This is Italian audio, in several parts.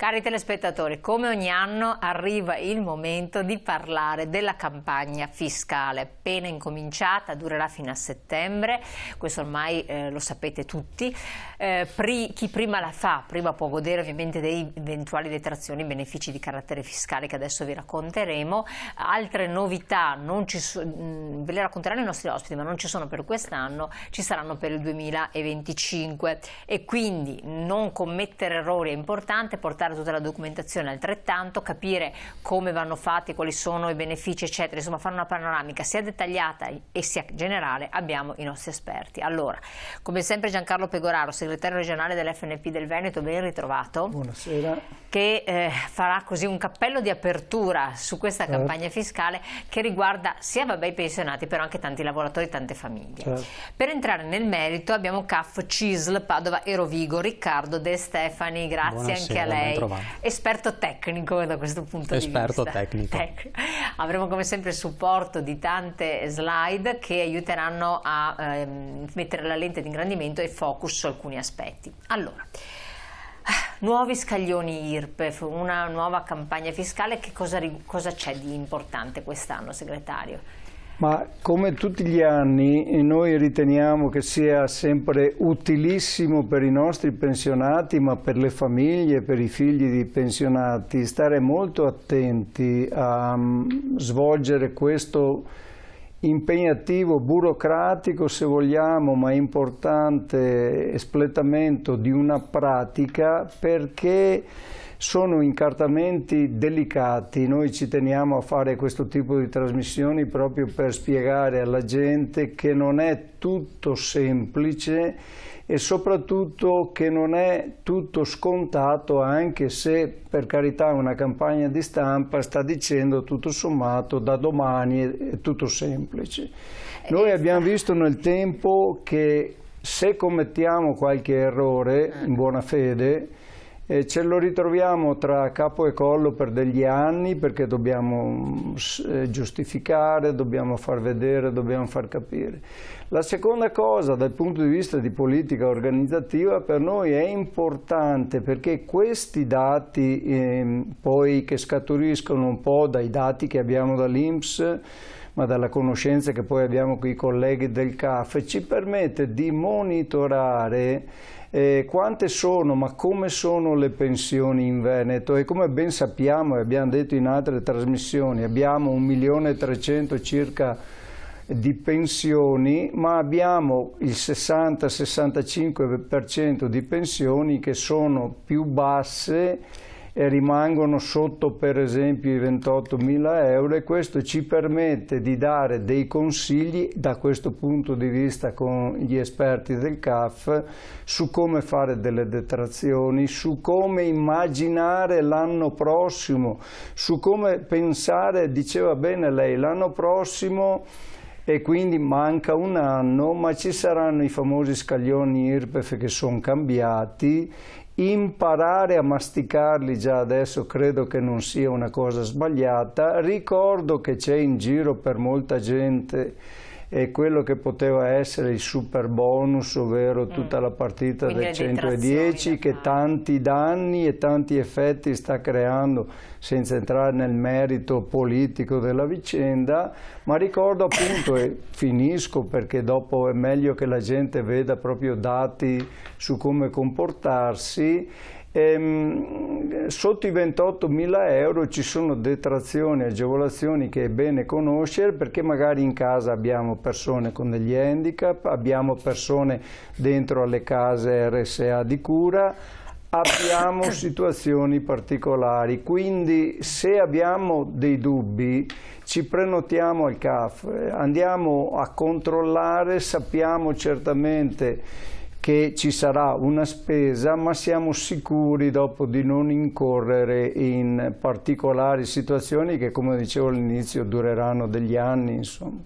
Cari telespettatori, come ogni anno arriva il momento di parlare della campagna fiscale, appena incominciata, durerà fino a settembre, questo ormai lo sapete tutti. Chi prima la fa, prima può godere ovviamente dei eventuali detrazioni, benefici di carattere fiscale che adesso vi racconteremo. Altre novità ve le racconteranno i nostri ospiti, ma non ci sono per quest'anno, ci saranno per il 2025 e quindi non commettere errori è importante, portare tutta la documentazione altrettanto, capire come vanno fatti, quali sono i benefici eccetera, insomma fare una panoramica sia dettagliata e sia generale. Abbiamo i nostri esperti. Allora, come sempre Giancarlo Pegoraro, segretario regionale dell'FNP del Veneto, ben ritrovato. Buonasera. Che farà così un cappello di apertura su questa campagna fiscale che riguarda sia i pensionati però anche tanti lavoratori, tante famiglie. Per entrare nel merito abbiamo CAF CISL Padova e Rovigo, Riccardo De Stefani, grazie. Buonasera, anche a lei, esperto tecnico da questo punto di vista. Esperto tecnico. Avremo come sempre il supporto di tante slide che aiuteranno a mettere la lente di ingrandimento e focus su alcuni aspetti. Allora, nuovi scaglioni IRPEF, una nuova campagna fiscale, che cosa c'è di importante quest'anno, segretario? Ma come tutti gli anni noi riteniamo che sia sempre utilissimo per i nostri pensionati, ma per le famiglie, per i figli di pensionati, stare molto attenti a svolgere questo impegnativo, burocratico se vogliamo, ma importante espletamento di una pratica, perché sono incartamenti delicati. Noi ci teniamo a fare questo tipo di trasmissioni proprio per spiegare alla gente che non è tutto semplice e soprattutto che non è tutto scontato, anche se per carità una campagna di stampa sta dicendo tutto sommato da domani è tutto semplice. Noi abbiamo visto nel tempo che se commettiamo qualche errore in buona fede ce lo ritroviamo tra capo e collo per degli anni, perché dobbiamo giustificare, dobbiamo far vedere, dobbiamo far capire. La seconda cosa, dal punto di vista di politica organizzativa, per noi è importante, perché questi dati poi che scaturiscono un po' dai dati che abbiamo dall'INPS, ma dalla conoscenza che poi abbiamo con i colleghi del CAF, ci permette di monitorare quante sono, ma come sono le pensioni in Veneto. E come ben sappiamo e abbiamo detto in altre trasmissioni, abbiamo 1.300.000 circa di pensioni, ma abbiamo il 60-65% di pensioni che sono più basse e rimangono sotto per esempio i 28.000 euro, e questo ci permette di dare dei consigli da questo punto di vista con gli esperti del CAF su come fare delle detrazioni, su come immaginare l'anno prossimo, su come pensare, diceva bene lei, l'anno prossimo, e quindi manca un anno, ma ci saranno i famosi scaglioni IRPEF che sono cambiati. Imparare a masticarli già adesso credo che non sia una cosa sbagliata. Ricordo che c'è in giro per molta gente quello che poteva essere il super bonus, ovvero tutta la partita del 110, che tanti danni e tanti effetti sta creando, senza entrare nel merito politico della vicenda, ma ricordo appunto, e finisco perché dopo è meglio che la gente veda proprio dati su come comportarsi. Sotto i 28.000 euro ci sono detrazioni, agevolazioni che è bene conoscere, perché magari in casa abbiamo persone con degli handicap, abbiamo persone dentro alle case RSA di cura, abbiamo situazioni particolari, quindi se abbiamo dei dubbi ci prenotiamo al CAF, andiamo a controllare, sappiamo certamente che ci sarà una spesa, ma siamo sicuri dopo di non incorrere in particolari situazioni che, come dicevo all'inizio, dureranno degli anni, insomma.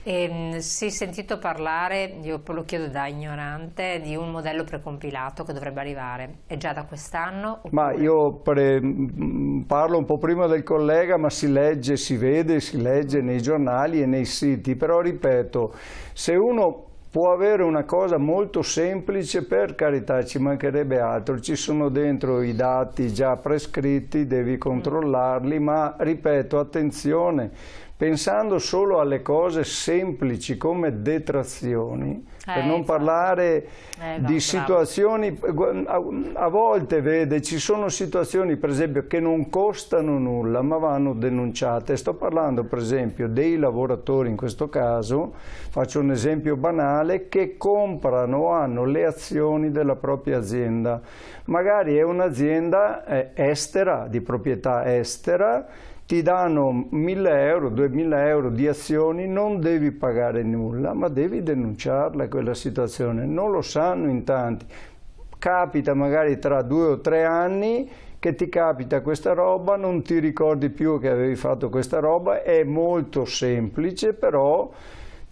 Si è sentito parlare, io lo chiedo da ignorante, di un modello precompilato che dovrebbe arrivare. È già da quest'anno? Ma io parlo un po' prima del collega, ma si legge, si vede, si legge nei giornali e nei siti. Però ripeto, se uno può avere una cosa molto semplice, per carità, ci mancherebbe altro, ci sono dentro i dati già prescritti, devi controllarli, ma ripeto, attenzione, pensando solo alle cose semplici come detrazioni, per non parlare di situazioni, a volte vede, ci sono situazioni per esempio che non costano nulla ma vanno denunciate. Sto parlando per esempio dei lavoratori, in questo caso, faccio un esempio banale, che comprano o hanno le azioni della propria azienda. Magari è un'azienda estera, di proprietà estera, ti danno 1.000 euro, 2.000 euro di azioni, non devi pagare nulla, ma devi denunciarla quella situazione. Non lo sanno in tanti. Capita magari tra 2 o 3 anni che ti capita questa roba, non ti ricordi più che avevi fatto questa roba, è molto semplice, però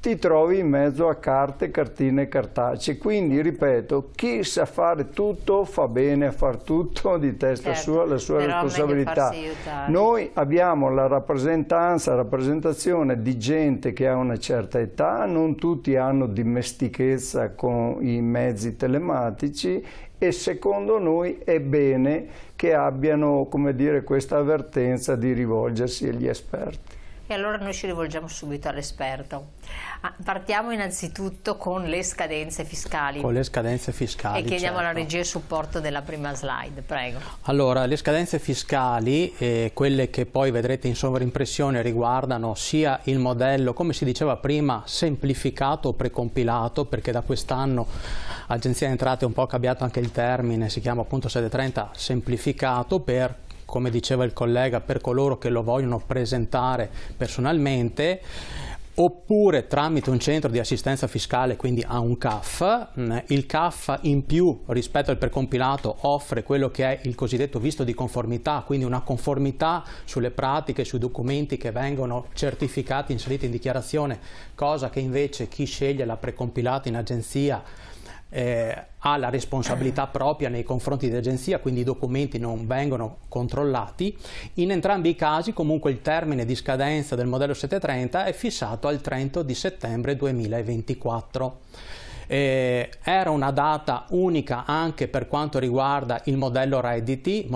ti trovi in mezzo a carte, cartine e cartacee. Quindi, ripeto, chi sa fare tutto fa bene a far tutto di testa sua, la sua responsabilità. Noi abbiamo la rappresentazione di gente che ha una certa età, non tutti hanno dimestichezza con i mezzi telematici e secondo noi è bene che abbiano, come dire, questa avvertenza di rivolgersi agli esperti. E allora noi ci rivolgiamo subito all'esperto. Partiamo innanzitutto con le scadenze fiscali. Con le scadenze fiscali, e chiediamo alla regia il supporto della prima slide, prego. Allora, le scadenze fiscali, quelle che poi vedrete in sovraimpressione, riguardano sia il modello, come si diceva prima, semplificato o precompilato, perché da quest'anno Agenzia delle Entrate è un po' cambiato anche il termine, si chiama appunto 730 semplificato, per, come diceva il collega, per coloro che lo vogliono presentare personalmente, oppure tramite un centro di assistenza fiscale, quindi a un CAF. Il CAF in più rispetto al precompilato offre quello che è il cosiddetto visto di conformità, quindi una conformità sulle pratiche, sui documenti che vengono certificati, inseriti in dichiarazione, cosa che invece chi sceglie la precompilata in agenzia ha la responsabilità propria nei confronti dell'agenzia, quindi i documenti non vengono controllati. In entrambi i casi comunque il termine di scadenza del modello 730 è fissato al 30 di settembre 2024. Era una data unica anche per quanto riguarda il modello redditi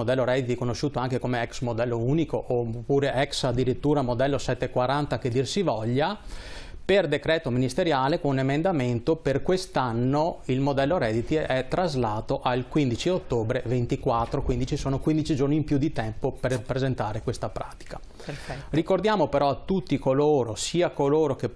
conosciuto anche come ex modello unico oppure ex addirittura modello 740 che dir si voglia. Per decreto ministeriale, con un emendamento, per quest'anno il modello redditi è traslato al 15 ottobre 24, quindi ci sono 15 giorni in più di tempo per presentare questa pratica. Perfetto. Ricordiamo però a tutti coloro, sia coloro che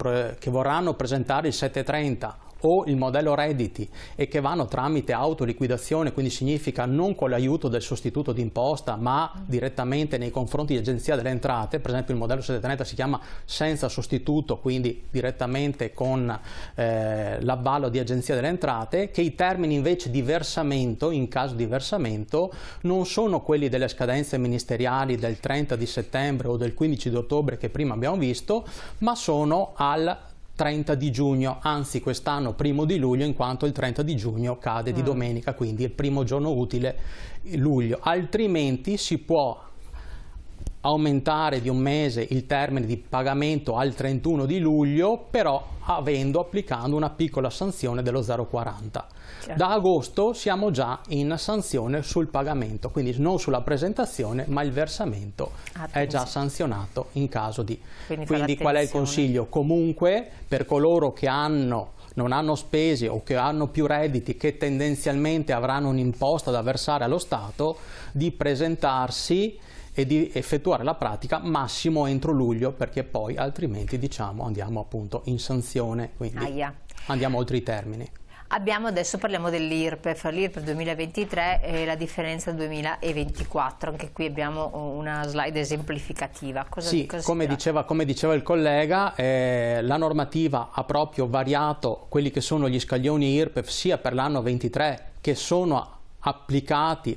vorranno presentare il 730 o il modello redditi e che vanno tramite autoliquidazione, quindi significa non con l'aiuto del sostituto d'imposta ma direttamente nei confronti di Agenzia delle Entrate. Per esempio il modello 730 si chiama senza sostituto, quindi direttamente con l'avvallo di Agenzia delle Entrate, che i termini invece di versamento, in caso di versamento, non sono quelli delle scadenze ministeriali del 30 di settembre o del 15 di ottobre che prima abbiamo visto, ma sono al 30 di giugno, anzi quest'anno 1° di luglio, in quanto il 30 di giugno cade di domenica, quindi il primo giorno utile luglio. Altrimenti si può aumentare di un mese il termine di pagamento al 31 di luglio, però applicando una piccola sanzione dello 0,40. Da agosto siamo già in sanzione sul pagamento, quindi non sulla presentazione, ma il versamento è già sanzionato in caso di. Quindi qual è il consiglio? Comunque per coloro che non hanno spese o che hanno più redditi, che tendenzialmente avranno un'imposta da versare allo Stato, di presentarsi e di effettuare la pratica massimo entro luglio, perché poi altrimenti andiamo appunto in sanzione, quindi andiamo oltre i termini. Adesso parliamo dell'IRPEF, l'IRPEF 2023 e la differenza 2024, anche qui abbiamo una slide esemplificativa. Come diceva il collega, la normativa ha proprio variato quelli che sono gli scaglioni IRPEF sia per l'anno 23 che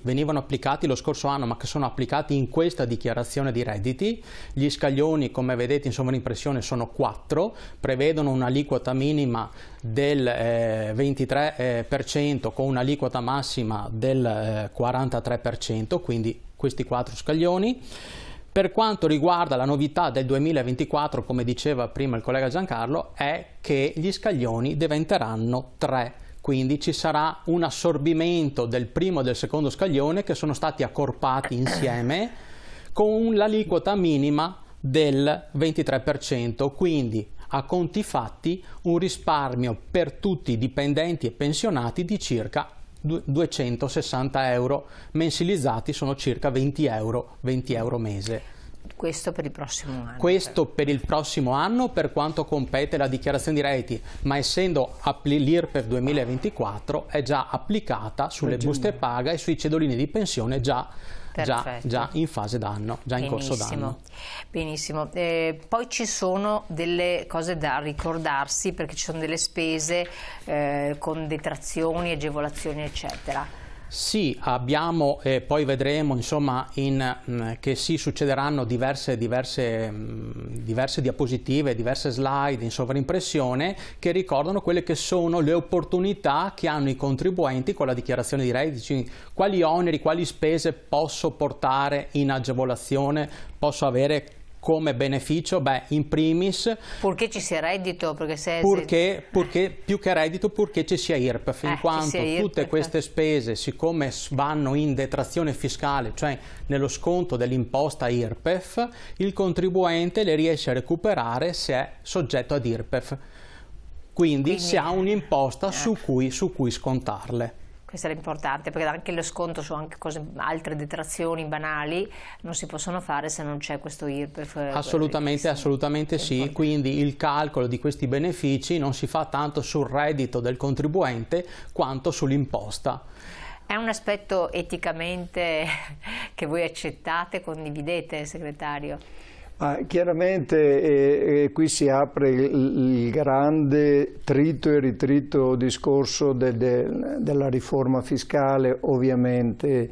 venivano applicati lo scorso anno, ma che sono applicati in questa dichiarazione di redditi. Gli scaglioni, come vedete in sovraimpressione, sono 4, prevedono un'aliquota minima del 23% con un'aliquota massima del 43%, quindi questi 4 scaglioni. Per quanto riguarda la novità del 2024, come diceva prima il collega Giancarlo, è che gli scaglioni diventeranno 3. Quindi ci sarà un assorbimento del primo e del secondo scaglione che sono stati accorpati insieme con l'aliquota minima del 23%, quindi a conti fatti un risparmio per tutti i dipendenti e pensionati di circa 260 euro, mensilizzati sono circa 20 euro mese. Questo per il prossimo anno. Questo per il prossimo anno per quanto compete la dichiarazione di redditi, ma essendo l'IRPEF 2024 è già applicata sulle buste paga e sui cedolini di pensione già in fase d'anno, già in corso d'anno. Benissimo. Poi ci sono delle cose da ricordarsi, perché ci sono delle spese con detrazioni, agevolazioni, eccetera. Sì, abbiamo, poi vedremo insomma che si succederanno diverse diapositive, diverse slide in sovraimpressione che ricordano quelle che sono le opportunità che hanno i contribuenti con la dichiarazione di redditi, quali oneri, quali spese posso portare in agevolazione, posso avere come beneficio. Beh, in primis purché ci sia reddito, purché più che reddito, purché ci sia IRPEF, in quanto tutte queste spese, siccome vanno in detrazione fiscale, cioè nello sconto dell'imposta IRPEF, il contribuente le riesce a recuperare se è soggetto ad IRPEF, quindi se ha un'imposta su cui scontarle. Questo è importante, perché anche lo sconto su anche altre detrazioni banali non si possono fare se non c'è questo IRPEF. Assolutamente sì, quindi il calcolo di questi benefici non si fa tanto sul reddito del contribuente quanto sull'imposta. È un aspetto eticamente che voi accettate, condividete, segretario? Chiaramente qui si apre il grande trito e ritrito discorso della riforma fiscale. Ovviamente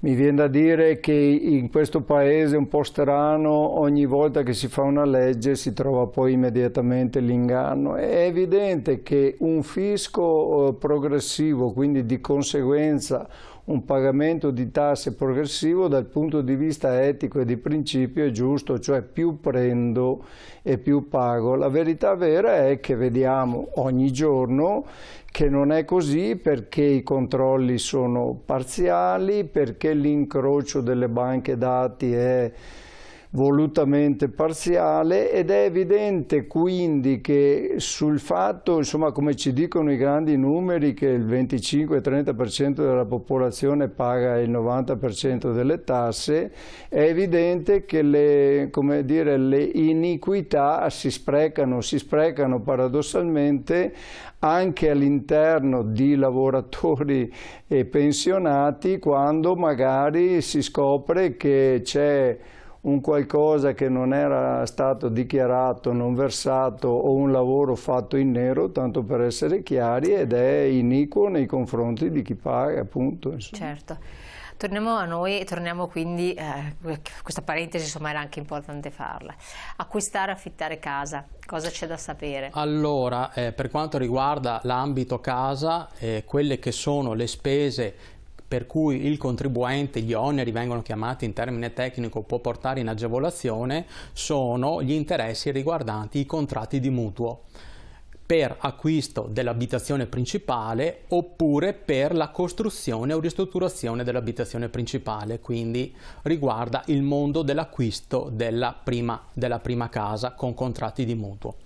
mi viene da dire che in questo paese un po' strano, ogni volta che si fa una legge si trova poi immediatamente l'inganno. È evidente che un fisco progressivo, quindi di conseguenza un pagamento di tasse progressivo dal punto di vista etico e di principio è giusto, cioè più prendo e più pago. La verità vera è che vediamo ogni giorno che non è così, perché i controlli sono parziali, perché l'incrocio delle banche dati è volutamente parziale, ed è evidente quindi che sul fatto, insomma, come ci dicono i grandi numeri, che il 25-30% della popolazione paga il 90% delle tasse, è evidente che le iniquità si sprecano paradossalmente anche all'interno di lavoratori e pensionati, quando magari si scopre che c'è un qualcosa che non era stato dichiarato, non versato, o un lavoro fatto in nero, tanto per essere chiari, ed è iniquo nei confronti di chi paga, appunto. Insomma. Certo. Torniamo a noi, torniamo quindi, questa parentesi insomma era anche importante farla. Acquistare, affittare casa, cosa c'è da sapere? Allora, per quanto riguarda l'ambito casa, quelle che sono le spese per cui il contribuente, gli oneri vengono chiamati in termine tecnico, può portare in agevolazione, sono gli interessi riguardanti i contratti di mutuo per acquisto dell'abitazione principale oppure per la costruzione o ristrutturazione dell'abitazione principale, quindi riguarda il mondo dell'acquisto della prima casa con contratti di mutuo.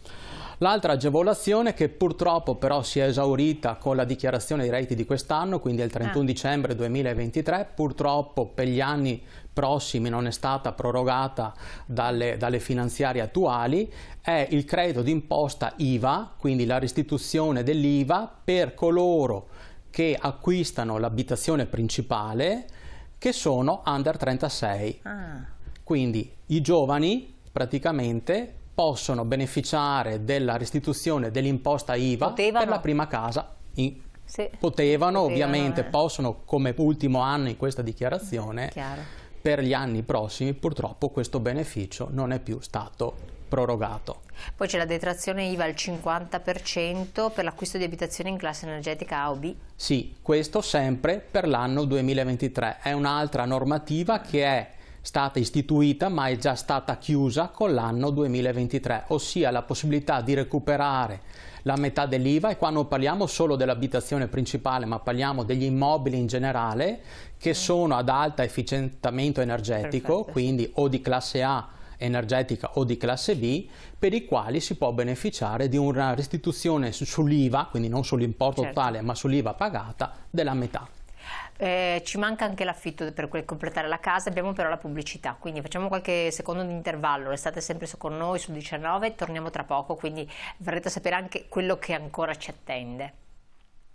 L'altra agevolazione, che purtroppo però si è esaurita con la dichiarazione dei redditi di quest'anno, quindi il 31 dicembre 2023, purtroppo per gli anni prossimi non è stata prorogata dalle finanziarie attuali, è il credito d'imposta IVA, quindi la restituzione dell'IVA per coloro che acquistano l'abitazione principale che sono under 36. Quindi i giovani praticamente possono beneficiare della restituzione dell'imposta IVA per la prima casa. Potevano, ovviamente, possono come ultimo anno in questa dichiarazione. Per gli anni prossimi purtroppo questo beneficio non è più stato prorogato. Poi c'è la detrazione IVA al 50% per l'acquisto di abitazioni in classe energetica A o B? Sì, questo sempre per l'anno 2023. È un'altra normativa che è stata istituita ma è già stata chiusa con l'anno 2023, ossia la possibilità di recuperare la metà dell'IVA, e qua non parliamo solo dell'abitazione principale ma parliamo degli immobili in generale che sono ad alto efficientamento energetico, perfetto, quindi o di classe A energetica o di classe B, per i quali si può beneficiare di una restituzione sull'IVA, quindi non sull'importo certo, totale ma sull'IVA pagata, della metà. Ci manca anche l'affitto per completare la casa, abbiamo però la pubblicità, quindi facciamo qualche secondo di intervallo, restate sempre con noi su 19, torniamo tra poco, quindi vorrete sapere anche quello che ancora ci attende.